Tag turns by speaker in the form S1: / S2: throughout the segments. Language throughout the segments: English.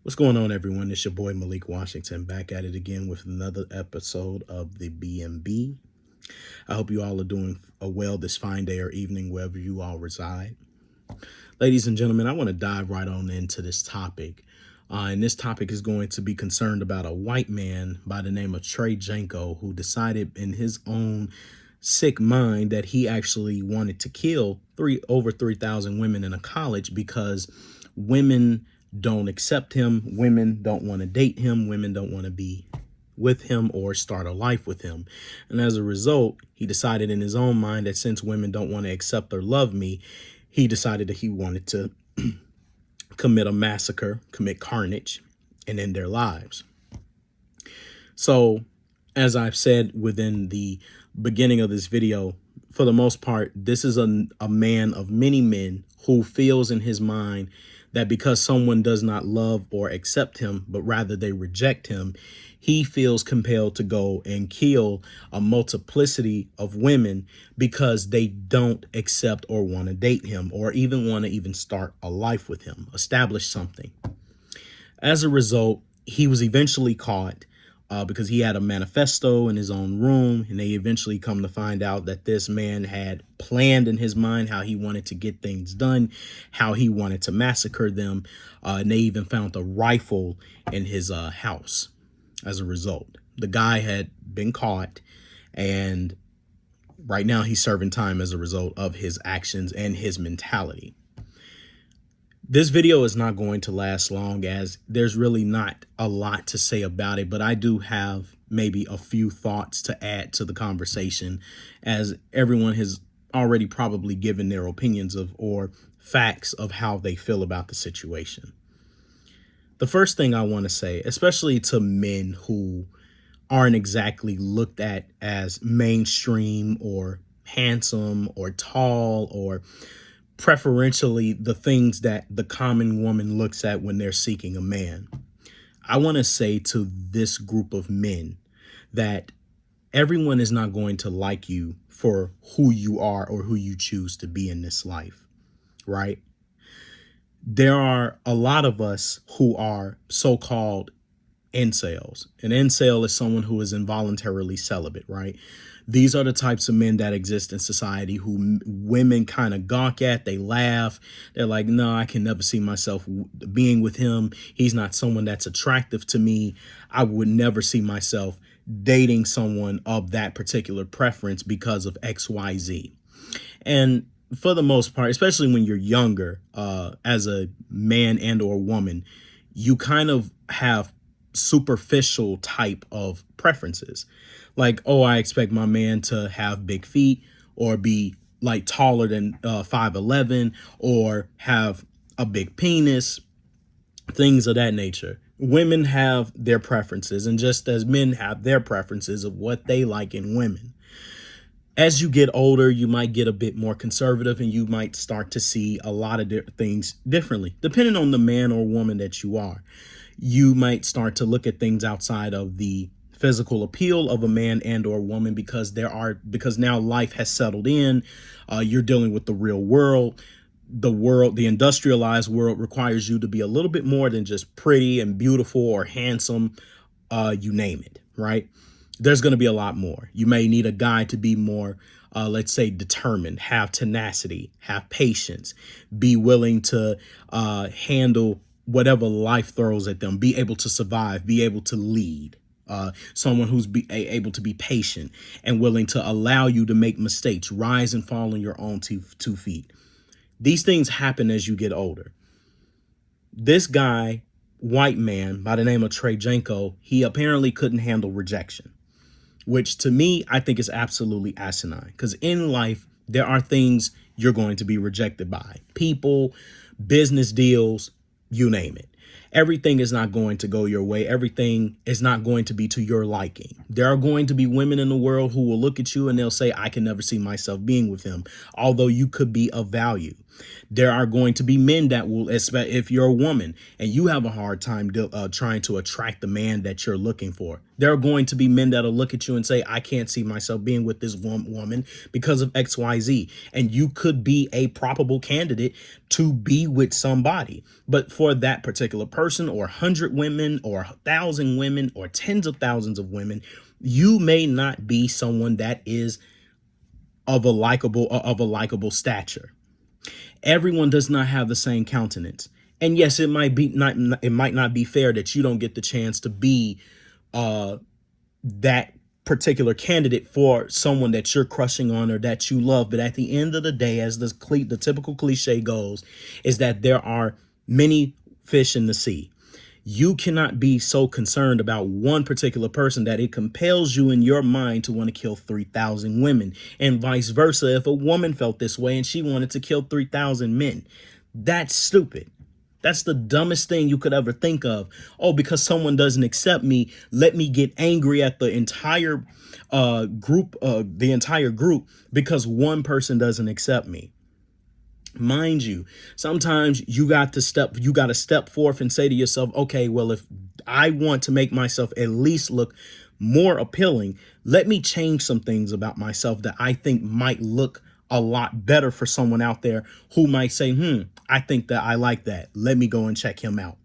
S1: What's going on, everyone? It's your boy Malik Washington back at it again with another episode of the BMB. I hope you all are doing well this fine day or evening, wherever you all reside. Ladies and gentlemen, I want to dive right on into this topic. And this topic is going to be concerned about a white man by the name of Trey Janko, who decided in his own sick mind that he actually wanted to kill over 3,000 women in a college because women don't accept him. Women don't want to date him. Women don't want to be with him or start a life with him. And as a result, he decided in his own mind that since women don't want to accept or love me, he decided that he wanted to commit a massacre, commit carnage, and end their lives. So, as I've said within the beginning of this video, for the most part, this is a man of many men who feels in his mind that because someone does not love or accept him, but rather they reject him, he feels compelled to go and kill a multiplicity of women because they don't accept or want to date him or even want to even start a life with him, establish something. As a result, he was eventually caught because he had a manifesto in his own room, and they eventually come to find out that this man had planned in his mind how he wanted to get things done, how he wanted to massacre them, and they even found a rifle in his house. As a result, the guy had been caught, and right now he's serving time as a result of his actions and his mentality. This video is not going to last long as there's really not a lot to say about it, but I do have maybe a few thoughts to add to the conversation, as everyone has already probably given their opinions of or facts of how they feel about the situation. The first thing I want to say, especially to men who aren't exactly looked at as mainstream or handsome or tall or preferentially the things that the common woman looks at when they're seeking a man. I want to say to this group of men that everyone is not going to like you for who you are or who you choose to be in this life, right? There are a lot of us who are so-called incels. An incel is someone who is involuntarily celibate, right? These are the types of men that exist in society who women kind of gawk at. They laugh. They're like, no, I can never see myself being with him. He's not someone that's attractive to me. I would never see myself dating someone of that particular preference because of XYZ. And for the most part, especially when you're younger, as a man and or woman, you kind of have superficial type of preferences. Like, oh, I expect my man to have big feet or be like taller than 5'11", or have a big penis, things of that nature. Women have their preferences, and just as men have their preferences of what they like in women. As you get older, you might get a bit more conservative and you might start to see a lot of things differently, depending on the man or woman that you are. You might start to look at things outside of the physical appeal of a man and or woman because now life has settled in. You're dealing with the real world. The industrialized world requires you to be a little bit more than just pretty and beautiful or handsome. You name it, right? There's going to be a lot more. You may need a guy to be more, let's say, determined, have tenacity, have patience, be willing to handle whatever life throws at them, be able to survive, be able to lead. Someone who's able to be patient and willing to allow you to make mistakes, rise and fall on your own two feet. These things happen as you get older. This guy, white man by the name of Trey Janko, he apparently couldn't handle rejection, which to me, I think is absolutely asinine, because in life, there are things you're going to be rejected by. People, business deals, you name it. Everything is not going to go your way. Everything is not going to be to your liking. There are going to be women in the world who will look at you and they'll say, I can never see myself being with him, although you could be of value. There are going to be men that will, if you're a woman and you have a hard time trying to attract the man that you're looking for, there are going to be men that'll look at you and say, I can't see myself being with this woman because of XYZ. And you could be a probable candidate to be with somebody. But for that particular particular person or 100 women or 1,000 women or tens of thousands of women, you may not be someone that is of a likable stature. Everyone does not have the same countenance. And yes, it might not be fair that you don't get the chance to be that particular candidate for someone that you're crushing on or that you love. But at the end of the day, as the typical cliche goes, is that there are many fish in the sea. You cannot be so concerned about one particular person that it compels you in your mind to want to kill 3,000 women, and vice versa. If a woman felt this way and she wanted to kill 3,000 men, that's stupid. That's the dumbest thing you could ever think of. Oh, because someone doesn't accept me, let me get angry at the entire group because one person doesn't accept me. Mind you, sometimes you got to step forth and say to yourself, okay, well, if I want to make myself at least look more appealing, let me change some things about myself that I think might look a lot better for someone out there who might say, I think that I like that. Let me go and check him out.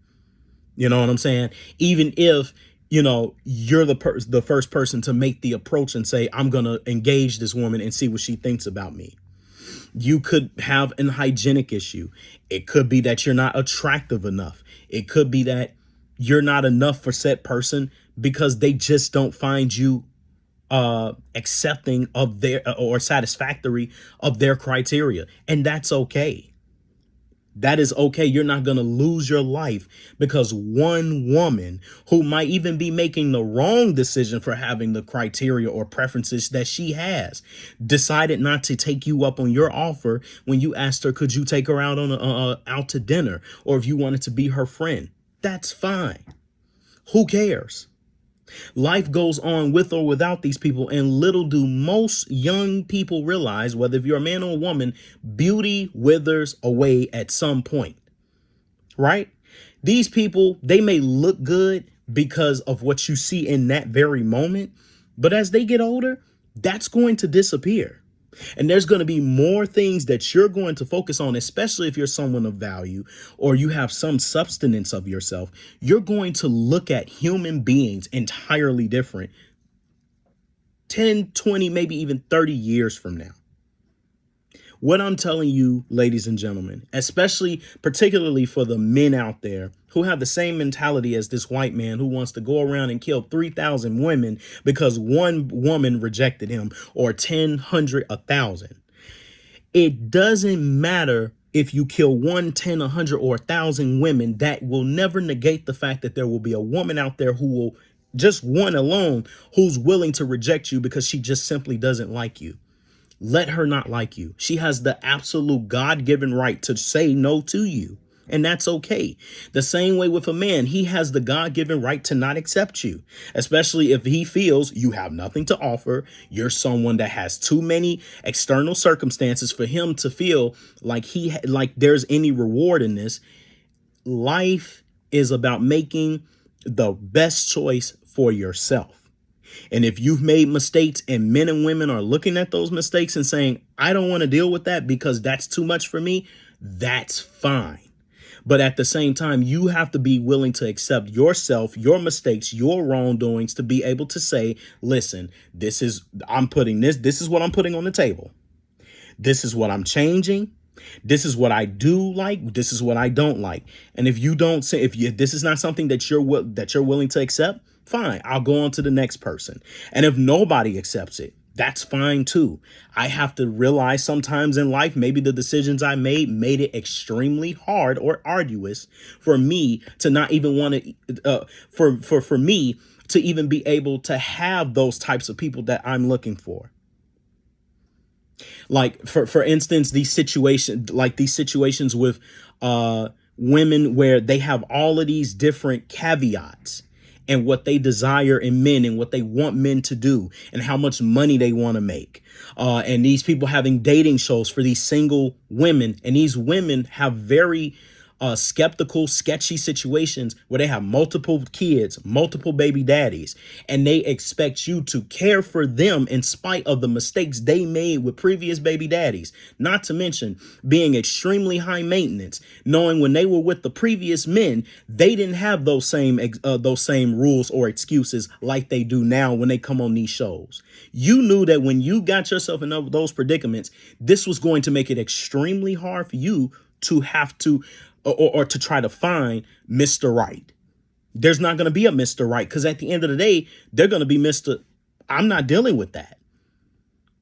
S1: You know what I'm saying? Even if, you're the first person to make the approach and say, I'm going to engage this woman and see what she thinks about me. You could have an hygienic issue. It could be that you're not attractive enough. It could be that you're not enough for said person because they just don't find you accepting of their or satisfactory of their criteria. And that's okay. That is okay. You're not going to lose your life because one woman who might even be making the wrong decision for having the criteria or preferences that she has decided not to take you up on your offer when you asked her, could you take her out on out to dinner, or if you wanted to be her friend. That's fine. Who cares? Life goes on with or without these people, and little do most young people realize, whether if you're a man or a woman, beauty withers away at some point, right? These people, they may look good because of what you see in that very moment, but as they get older, that's going to disappear. And there's going to be more things that you're going to focus on, especially if you're someone of value or you have some substance of yourself. You're going to look at human beings entirely different 10, 20, maybe even 30 years from now. What I'm telling you, ladies and gentlemen, particularly for the men out there who have the same mentality as this white man who wants to go around and kill 3,000 women because one woman rejected him, or 10, 100, 1,000. It doesn't matter if you kill 1, 10, 100, or 1,000 women. That will never negate the fact that there will be a woman out there who will, just one alone, who's willing to reject you because she just simply doesn't like you. Let her not like you. She has the absolute God-given right to say no to you. And that's okay. The same way with a man, he has the God-given right to not accept you, especially if he feels you have nothing to offer. You're someone that has too many external circumstances for him to feel like there's any reward in this. Life is about making the best choice for yourself. And if you've made mistakes and men and women are looking at those mistakes and saying, I don't want to deal with that because that's too much for me, that's fine. But at the same time, you have to be willing to accept yourself, your mistakes, your wrongdoings, to be able to say, listen, this is what I'm putting on the table. This is what I'm changing. This is what I do like. This is what I don't like. And if this is not something that you're willing to accept, fine, I'll go on to the next person. And if nobody accepts it, that's fine too. I have to realize sometimes in life, maybe the decisions I made it extremely hard or arduous for me to not even want to, for me to even be able to have those types of people that I'm looking for. Like for instance, these situations with women where they have all of these different caveats and what they desire in men and what they want men to do and how much money they want to make. And these people having dating shows for these single women, and these women have very skeptical, sketchy situations where they have multiple kids, multiple baby daddies, and they expect you to care for them in spite of the mistakes they made with previous baby daddies. Not to mention being extremely high maintenance, knowing when they were with the previous men, they didn't have those same rules or excuses like they do now when they come on these shows. You knew that when you got yourself in those predicaments, this was going to make it extremely hard for you to have to or to try to find Mr. Right. There's not going to be a Mr. Right, because at the end of the day, they're going to be Mr. I'm not dealing with that.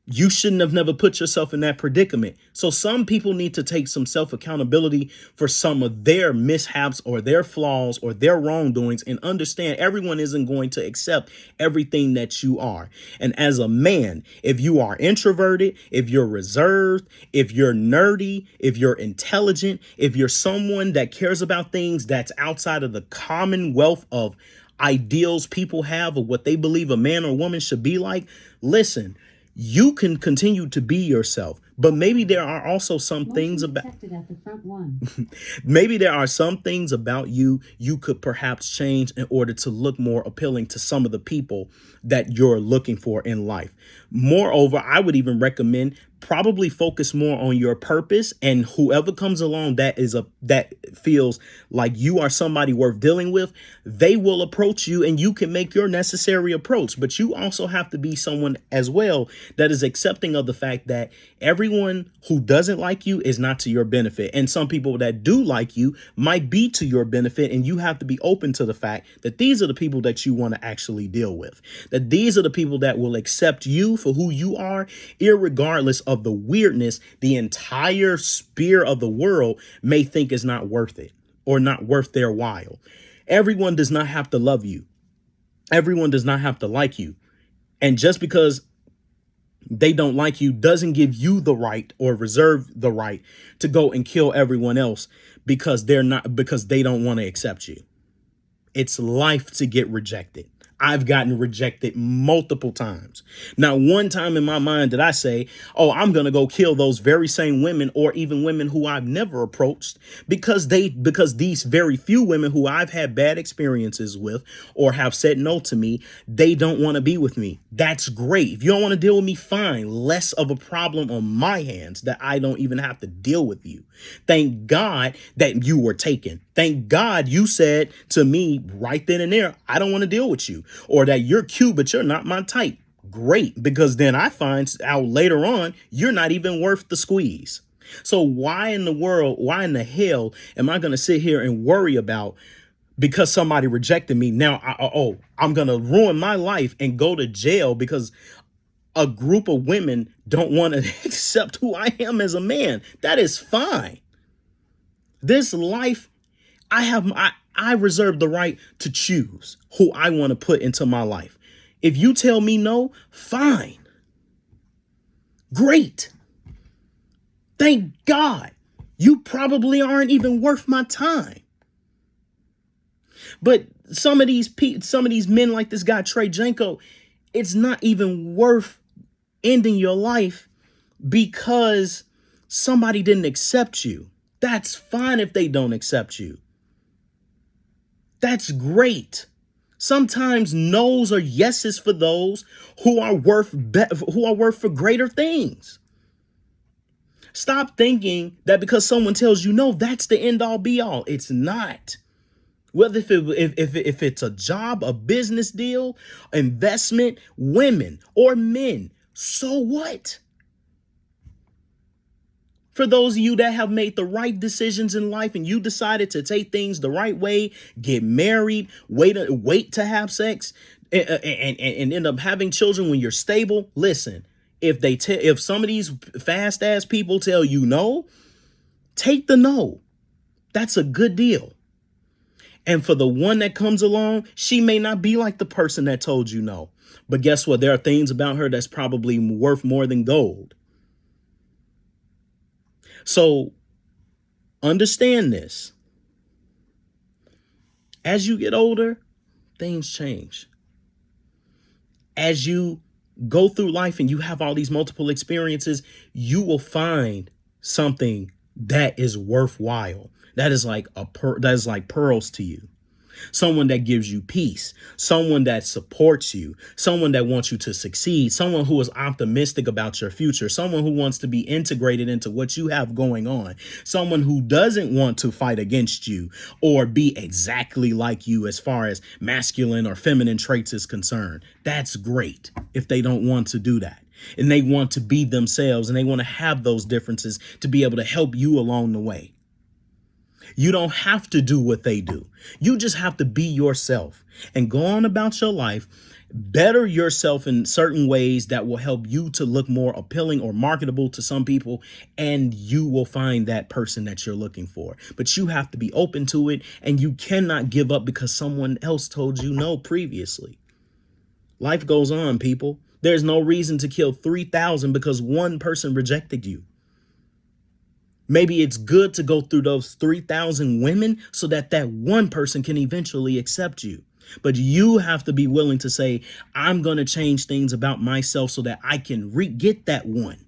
S1: You shouldn't have never put yourself in that predicament. So some people need to take some self-accountability for some of their mishaps or their flaws or their wrongdoings, and understand everyone isn't going to accept everything that you are. And as a man, if you are introverted, if you're reserved, if you're nerdy, if you're intelligent, if you're someone that cares about things that's outside of the commonwealth of ideals people have of what they believe a man or woman should be like, listen, you can continue to be yourself, but maybe there are also some things about at the front one. Maybe there are some things about you could perhaps change in order to look more appealing to some of the people that you're looking for in life. Moreover, I would even recommend probably focus more on your purpose, and whoever comes along that feels like you are somebody worth dealing with, they will approach you and you can make your necessary approach. But you also have to be someone as well that is accepting of the fact that everyone who doesn't like you is not to your benefit. And some people that do like you might be to your benefit. And you have to be open to the fact that these are the people that you want to actually deal with, that these are the people that will accept you for who you are, irregardless of the weirdness the entire sphere of the world may think is not worth it or not worth their while. Everyone does not have to love you. Everyone does not have to like you. And just because they don't like you doesn't give you the right or reserve the right to go and kill everyone else because they don't want to accept you. It's life to get rejected. I've gotten rejected multiple times. Not one time in my mind did I say, oh, I'm going to go kill those very same women, or even women who I've never approached, because these very few women who I've had bad experiences with or have said no to me, they don't want to be with me. That's great. If you don't want to deal with me, fine. Less of a problem on my hands that I don't even have to deal with you. Thank God that you were taken. Thank God you said to me right then and there, I don't want to deal with you, or that you're cute, but you're not my type. Great, because then I find out later on, you're not even worth the squeeze. So why in the hell am I going to sit here and worry about because somebody rejected me? Now, I'm going to ruin my life and go to jail because a group of women don't want to accept who I am as a man. That is fine. This life, I reserve the right to choose who I want to put into my life. If you tell me no, fine. Great. Thank God. You probably aren't even worth my time. But some of these men like this guy, Trey Janko, it's not even worth ending your life because somebody didn't accept you. That's fine if they don't accept you. That's great. Sometimes no's are yeses for those who are worth for greater things. Stop thinking that because someone tells you no, that's the end all be all. It's not. Whether if it's a job, a business deal, investment, women or men, so what? For those of you that have made the right decisions in life and you decided to take things the right way, get married, wait to have sex, and end up having children when you're stable. Listen, if some of these fast ass people tell you no, take the no. That's a good deal. And for the one that comes along, she may not be like the person that told you no. But guess what? There are things about her that's probably worth more than gold. So understand this. As you get older, things change. As you go through life and you have all these multiple experiences, you will find something that is worthwhile. That is like that is like pearls to you. Someone that gives you peace, someone that supports you, someone that wants you to succeed, someone who is optimistic about your future, someone who wants to be integrated into what you have going on, someone who doesn't want to fight against you or be exactly like you as far as masculine or feminine traits is concerned. That's great if they don't want to do that. And they want to be themselves and they want to have those differences to be able to help you along the way. You don't have to do what they do. You just have to be yourself and go on about your life, better yourself in certain ways that will help you to look more appealing or marketable to some people, and you will find that person that you're looking for. But you have to be open to it, and you cannot give up because someone else told you no previously. Life goes on, people. There's no reason to kill 3,000 because one person rejected you. Maybe it's good to go through those 3,000 women so that that one person can eventually accept you. But you have to be willing to say, I'm going to change things about myself so that I can get that one.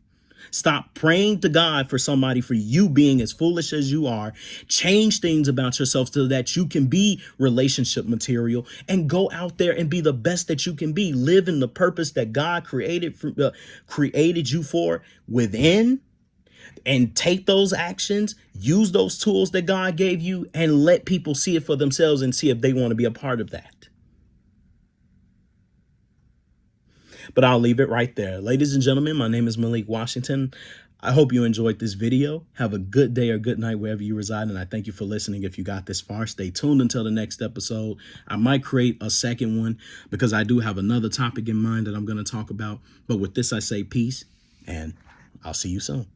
S1: Stop praying to God for somebody, for you being as foolish as you are. Change things about yourself so that you can be relationship material and go out there and be the best that you can be. Live in the purpose that God created you for within. And take those actions, use those tools that God gave you, and let people see it for themselves and see if they want to be a part of that. But I'll leave it right there. Ladies and gentlemen, my name is Malik Washington. I hope you enjoyed this video. Have a good day or good night wherever you reside. And I thank you for listening. If you got this far, stay tuned until the next episode. I might create a second one because I do have another topic in mind that I'm going to talk about. But with this, I say peace, and I'll see you soon.